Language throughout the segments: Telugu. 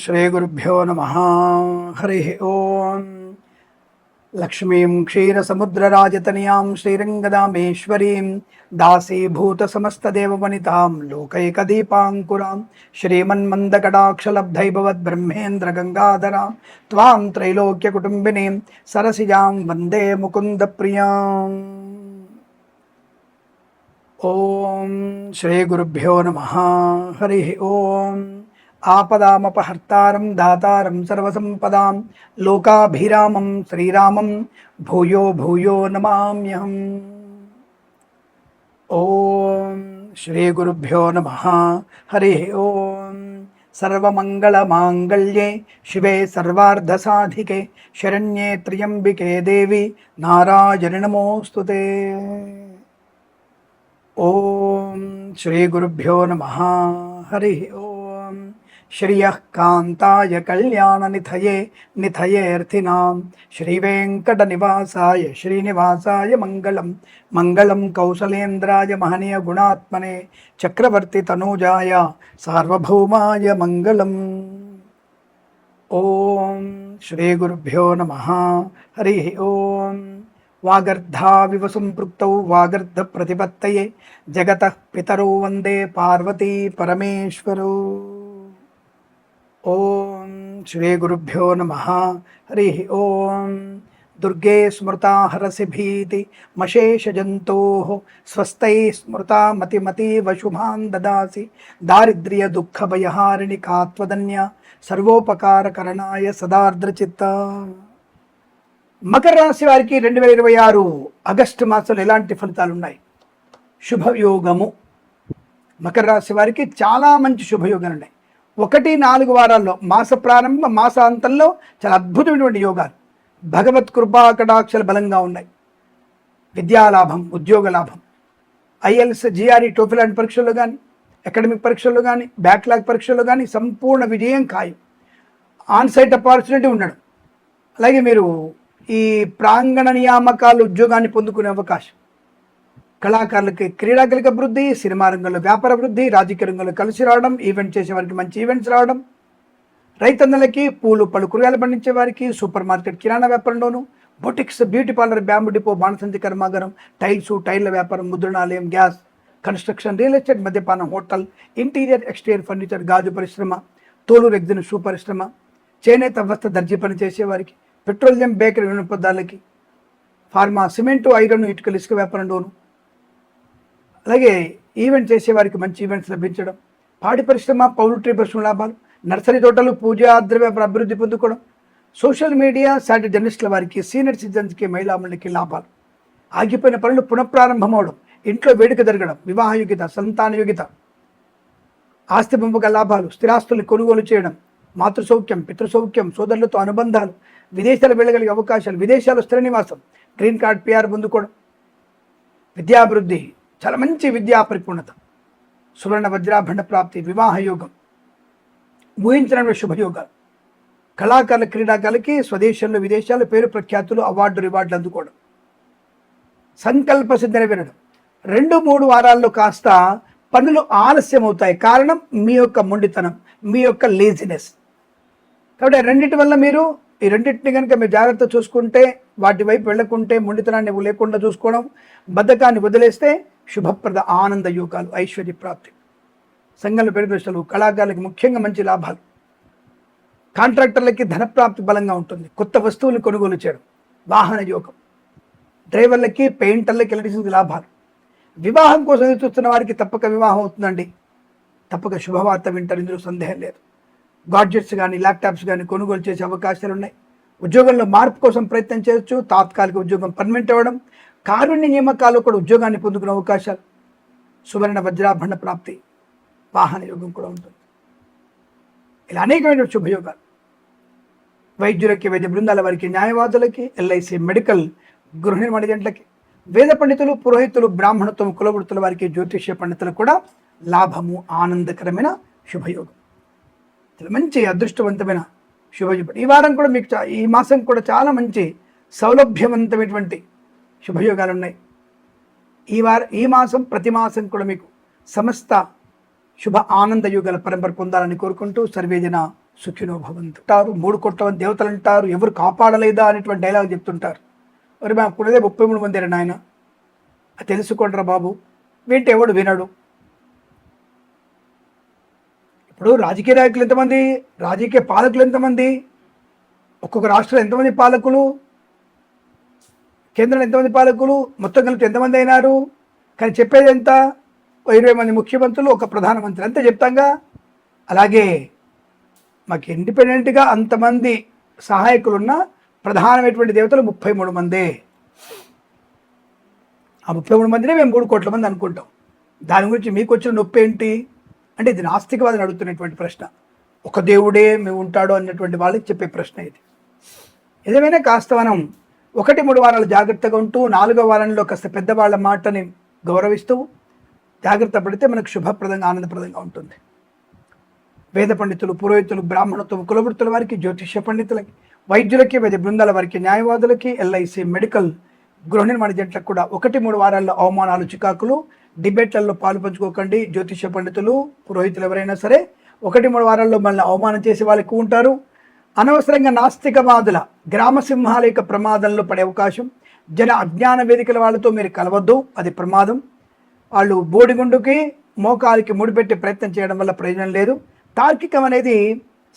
श्रीगुरुभ्यो नमः। हरिः ओं। लक्ष्मीं क्षीरसमुद्रराजतनयां श्रीरङ्गदामेश्वरीं दासीभूतसमस्तदेववनितां लोकैकदीपाङ्कुरां श्रीमन्मन्दकटाक्षलब्धैभवद्ब्रह्मेन्द्रगङ्गाधरां त्वां त्रैलोक्यकुटुम्बिनीं सरसिजां वन्दे मुकुन्दप्रियाम्। ओं श्रीगुरुभ्यो नमः। हरिः ओं। आपदामपहर्तारं दातारं सर्वसंपदां लोकाभिरामं श्रीरामं भूयो भूयो नमाम्यहम्। ओं श्रीगुरुभ्यो नमः। हरिः ओं। सर्वमङ्गलमाङ्गल्ये शिवे सर्वार्धसाधिके शरण्ये त्र्यम्बिके देवी नारायणि नमोऽस्तुते। ओं श्रीगुरुभ्यो नमः। हरिः ओं। श्रियः कान्ताय कल्याणनिधये निधयेऽर्थिनां श्रीवेङ्कटनिवासाय श्रीनिवासाय मङ्गलं मङ्गलं कौसलेन्द्राय महनीय गुणात्मने चक्रवर्तितनूजाय सार्वभौमाय मङ्गलम्। ॐ श्रीगुरुभ्यो नमः। हरिः ॐ। वागर्धाविव सम्पृक्तौ वागर्धप्रतिपत्तये जगतः पितरौ वन्दे पार्वती परमेश्वरौ। ओं श्रीगुरुभ्यो नमः। हरिः ओं। दुर्गे स्मृता हरसि भीति मशेषजन्तोः स्वस्तैः स्मृता मतिमतीव शुभान् ददासि दारिद्र्यदुःखभयहारिणि का त्वदन्या सर्वोपकारकरणाय सदार्द्रचित्ता। మకర రాశి వారికి 2026 ఆగస్టు మాసంలో ఎలాంటి ఫలితాలు ఉన్నాయి? శుభయోగము. మకర రాశి వారికి చాలా మంచి శుభయోగాలు ఉన్నాయి. 1-4 వారాల్లో మాస ప్రారంభ మాసాంతంలో చాలా అద్భుతమైనటువంటి యోగాలు, భగవత్ కృపా కటాక్షలు బలంగా ఉన్నాయి. విద్యాలాభం, ఉద్యోగ లాభం, ఐఎల్స్ జిఆర్ఈ టోఫెల్ లాంటి పరీక్షల్లో కానీ, అకాడమిక్ పరీక్షల్లో కానీ, బ్యాక్లాగ్ పరీక్షల్లో కానీ సంపూర్ణ విజయం ఖాయం. ఆన్సైట్ ఆపర్చునిటీ ఉండడం, అలాగే మీరు ఈ ప్రాంగణ నియామకాలు ఉద్యోగాన్ని పొందుకునే అవకాశం, కళాకారులకి క్రీడాకులకి అభివృద్ధి, సినిమా రంగంలో వ్యాపార అభివృద్ధి, రాజకీయ రంగంలో కలిసి రావడం, ఈవెంట్ చేసే వారికి మంచి ఈవెంట్స్ రావడం, రైతన్నలకి పూలు పళ్ళు కూరగాయలు పండించే వారికి సూపర్ మార్కెట్ కిరాణా వ్యాపారంలోను, boutiques, beauty parlour, bamboo depot, బాణసంచి కర్మాగారం, టైల్ల వ్యాపారం, ముద్రణాలయం, గ్యాస్, కన్స్ట్రక్షన్, రియల్ ఎస్టేట్, మద్యపానం, హోటల్, ఇంటీరియర్ ఎక్స్టీరియర్ ఫర్నిచర్, గాజు పరిశ్రమ, తోలు రెగ్జిన్ షూ పరిశ్రమ, చేనేత వస్త్ర దర్జీ పని చేసేవారికి, పెట్రోలియం బేకరీ వినియోగదారులకి, ఫార్మా, సిమెంటు, ఐరన్, ఇటుకలు, ఇసుక వ్యాపారంలోను, అలాగే ఈవెంట్ చేసేవారికి మంచి ఈవెంట్స్ లభించడం, పాడి పరిశ్రమ, పౌల్ట్రీ పరిశ్రమ లాభాలు, నర్సరీ తోటలు, పూజా ద్రవ్య వ్యాపార అభివృద్ధి పొందుకోవడం, సోషల్ మీడియా, సాటి జర్నలిస్టుల వారికి, సీనియర్ సిటిజన్స్కి, మహిళామణులకి లాభాలు, ఆగిపోయిన పనులు పునఃప్రారంభం అవడం, ఇంట్లో వేడుక జరగడం, వివాహయోగ్యత, సంతానయోగ్యత, ఆస్తి పంపక లాభాలు, స్థిరాస్తుల్ని కొనుగోలు చేయడం, మాతృసౌఖ్యం, పితృసౌఖ్యం, సోదరులతో అనుబంధాలు, విదేశాలు వెళ్ళగలిగే అవకాశాలు, విదేశాలు స్థిర నివాసం, గ్రీన్ కార్డ్, పిఆర్ పొందుకోవడం, విద్యాభివృద్ధి, చాలా మంచి విద్యా పరిపూర్ణత, సువర్ణ వజ్రాభరణ ప్రాప్తి, వివాహయోగం, ఊహించిన శుభయోగాలు, కళాకారుల క్రీడాకారులకి స్వదేశంలో విదేశాల్లో పేరు ప్రఖ్యాతులు, రివార్డులు అందుకోవడం, సంకల్ప సిద్ధి నెరవేరడం. 2-3 వారాల్లో కాస్త పనులు ఆలస్యం అవుతాయి. కారణం మీ యొక్క మొండితనం, మీ యొక్క లేజినెస్. కాబట్టి రెండింటి వల్ల మీరు ఈ రెండింటిని కనుక మీరు జాగ్రత్త చూసుకుంటే, వాటి వైపు వెళ్ళకుంటే, మొండితనాన్ని లేకుండా చూసుకోవడం, బద్ధకాన్ని వదిలేస్తే శుభప్రద ఆనంద యోగాలు, ఐశ్వర్య ప్రాప్తి, సంఘంలో పెరుగుదల, కళాకారులకి ముఖ్యంగా మంచి లాభాలు, కాంట్రాక్టర్లకి ధనప్రాప్తి బలంగా ఉంటుంది, కొత్త వస్తువులు కొనుగోలు చేయడం, వాహన యోగం, డ్రైవర్లకి, పెయింటర్లకి, ఎలక్ట్రీషియన్కి లాభాలు, వివాహం కోసం చూస్తున్న వారికి తప్పక వివాహం అవుతుందండి. తప్పక శుభవార్త వింటారు, ఇందులో సందేహం లేదు. గాడ్జెట్స్ కానీ, ల్యాప్టాప్స్ కానీ కొనుగోలు చేసే అవకాశాలు ఉన్నాయి. ఉద్యోగంలో మార్పు కోసం ప్రయత్నం చేయొచ్చు. తాత్కాలిక ఉద్యోగం పర్మనెంట్ అవ్వడం, కారుణ్య నియామకాలు కూడా ఉద్యోగాన్ని పొందుకునే అవకాశాలు, సువర్ణ వజ్రాభరణ ప్రాప్తి, వాహన యోగం కూడా ఉంటుంది. ఇలా అనేకమైన శుభయోగాలు. వైద్యులకి, వైద్య బృందాల వారికి, న్యాయవాదులకి, ఎల్ఐసి, మెడికల్, గృహ నిర్మాణ ఏజెంట్లకి, వేద పండితులు, పురోహితులు, బ్రాహ్మణత్వం, కులవృత్తుల వారికి, జ్యోతిష్య పండితులకు కూడా లాభము, ఆనందకరమైన శుభయోగం. మంచి అదృష్టవంతమైన శుభయోగం. ఈ వారం కూడా మీకు ఈ మాసం కూడా చాలా మంచి సౌలభ్యవంతమైనటువంటి శుభయోగాలు ఉన్నాయి. ఈ మాసం ప్రతి మాసం కూడా మీకు సమస్త శుభ ఆనంద యుగాల పరంపర పొందాలని కోరుకుంటూ సర్వేజన సుఖినో భవంతు అంటారు. 3 కోట్ల మంది దేవతలు అంటారు, ఎవరు కాపాడలేదా అనేటువంటి డైలాగ్ చెప్తుంటారు. మరి మాకున్నదే 33 మంది నాయన, అది తెలుసుకోండిరా బాబు. వింటే ఎవడు వినడు. ఇప్పుడు రాజకీయ నాయకులు ఎంతమంది, రాజకీయ పాలకులు ఎంతమంది, ఒక్కొక్క రాష్ట్రంలో ఎంతమంది పాలకులు, కేంద్రంలో ఎంతమంది పాలకులు, మొత్తం కలిపి ఎంతమంది అయినారు? కానీ చెప్పేది ఎంత? 20 మంది ముఖ్యమంత్రులు, ఒక ప్రధానమంత్రి, అంతే చెప్తాంగా. అలాగే మాకు ఇండిపెండెంట్గా అంతమంది సహాయకులున్న ప్రధానమైనటువంటి దేవతలు 33 మందే. ఆ 33 మందినే మేము 3 కోట్ల మంది అనుకుంటాం. దాని గురించి మీకు వచ్చిన నొప్పి ఏంటి అంటే, ఇది నాస్తికవాదిని అడుగుతున్నటువంటి ప్రశ్న. ఒక దేవుడే మేము ఉంటాడు అన్నటువంటి వాళ్ళకి చెప్పే ప్రశ్న ఇది. ఏదేమైనా కాస్త మనం 1-3 వారాలు జాగ్రత్తగా ఉంటూ 4వ వారంలో కాస్త పెద్దవాళ్ళ మాటని గౌరవిస్తూ జాగ్రత్త పడితే మనకు శుభప్రదంగా ఆనందప్రదంగా ఉంటుంది. వేద పండితులు, పురోహితులు, బ్రాహ్మణత్వం, కులవృత్తుల వారికి, జ్యోతిష్య పండితులకి, వైద్యులకి, వైద్య బృందాల వారికి, న్యాయవాదులకి, ఎల్ఐసి, మెడికల్, గృహ నిర్మాణ జంటలకు కూడా 1-3 వారాల్లో అవమానాలు, చికాకులు, డిబేట్లలో పాలు పంచుకోకండి. జ్యోతిష్య పండితులు, పురోహితులు ఎవరైనా సరే 1-3 వారాల్లో మళ్ళీ అవమానం చేసే వాళ్ళు ఎక్కువ ఉంటారు. అనవసరంగా నాస్తికవాదుల గ్రామ సింహాల యొక్క ప్రమాదంలో పడే అవకాశం. జన అజ్ఞాన వేదికల వాళ్ళతో మీరు కలవద్దు, అది ప్రమాదం. వాళ్ళు బోడిగుండుకి మోకాలికి ముడిపెట్టే ప్రయత్నం చేయడం వల్ల ప్రయోజనం లేదు. తార్కికం అనేది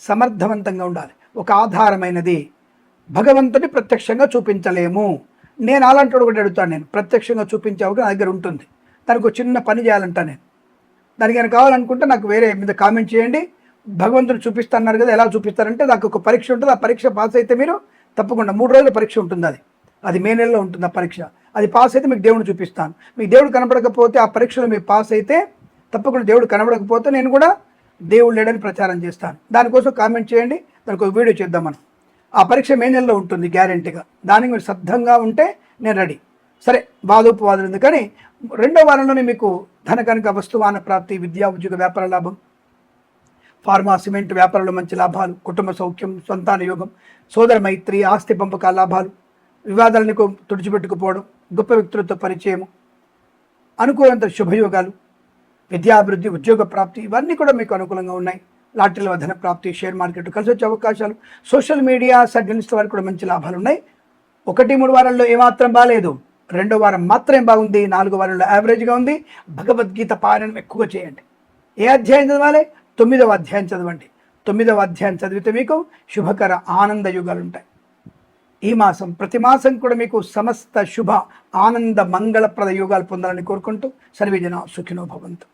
సమర్థవంతంగా ఉండాలి. ఒక ఆధారమైనది. భగవంతుని ప్రత్యక్షంగా చూపించలేము. నేను అలాంటి ఒకటి అడుగుతాను, నేను ప్రత్యక్షంగా చూపించే అవకాశం నా దగ్గర ఉంటుంది. దానికి ఒక చిన్న పని చేయాలంటా నేను. దానికి నేను కావాలనుకుంటే నాకు వేరే మీద కామెంట్ చేయండి. భగవంతుడు చూపిస్తున్నారు కదా, ఎలా చూపిస్తారంటే నాకు ఒక పరీక్ష ఉంటుంది. ఆ పరీక్ష పాస్ అయితే మీరు తప్పకుండా 3 రోజుల పరీక్ష ఉంటుంది. అది మే నెలలో ఉంటుంది ఆ పరీక్ష. అది పాస్ అయితే మీకు దేవుడు చూపిస్తాను. మీకు దేవుడు కనబడకపోతే, ఆ పరీక్షలో మీరు పాస్ అయితే తప్పకుండా, దేవుడు కనబడకపోతే నేను కూడా దేవుడు లేడని ప్రచారం చేస్తాను. దానికోసం కామెంట్ చేయండి, దానికి ఒక వీడియో చేద్దాం మనం. ఆ పరీక్ష మే నెలలో ఉంటుంది గ్యారెంటీగా. దానికి మీరు సిద్ధంగా ఉంటే నేను రెడీ. సరే, వాదోపవాదులు ఉంది. కానీ 2వ వారంలోనే మీకు ధన కనుక వస్తువాన ప్రాప్తి, విద్యా ఉద్యోగ వ్యాపార లాభం, ఫార్మా సిమెంట్ వ్యాపారంలో మంచి లాభాలు, కుటుంబ సౌఖ్యం, సంతాన యోగం, సోదర మైత్రి, ఆస్తి పంపకాల లాభాలు, వివాదాలను తుడిచిపెట్టుకుపోవడం, గొప్ప వ్యక్తులతో పరిచయము, అనుకూలంత శుభయోగాలు, విద్యాభివృద్ధి, ఉద్యోగ ప్రాప్తి, ఇవన్నీ కూడా మీకు అనుకూలంగా ఉన్నాయి. లాటరీల ధన ప్రాప్తి, షేర్ మార్కెట్ కలిసి వచ్చే అవకాశాలు, సోషల్ మీడియా సర్జనిస్ట్ వారికి కూడా మంచి లాభాలు ఉన్నాయి. 1-3 వారాల్లో ఏమాత్రం బాగాలేదు. 2వ వారం మాత్రమే బాగుంది. 4వ వారంలో యావరేజ్గా ఉంది. భగవద్గీత పారాయణం ఎక్కువగా చేయండి. ఏ అధ్యాయం చదవాలి? 9వ అధ్యాయం చదవండి. 9వ అధ్యాయం చదివితే మీకు శుభకర ఆనంద యుగాలు ఉంటాయి. ఈ మాసం, ప్రతి మాసం కూడా మీకు సమస్త శుభ ఆనంద మంగళప్రద యోగాలు పొందాలని కోరుకుంటూ సర్వే జన సుఖినో భవంతు.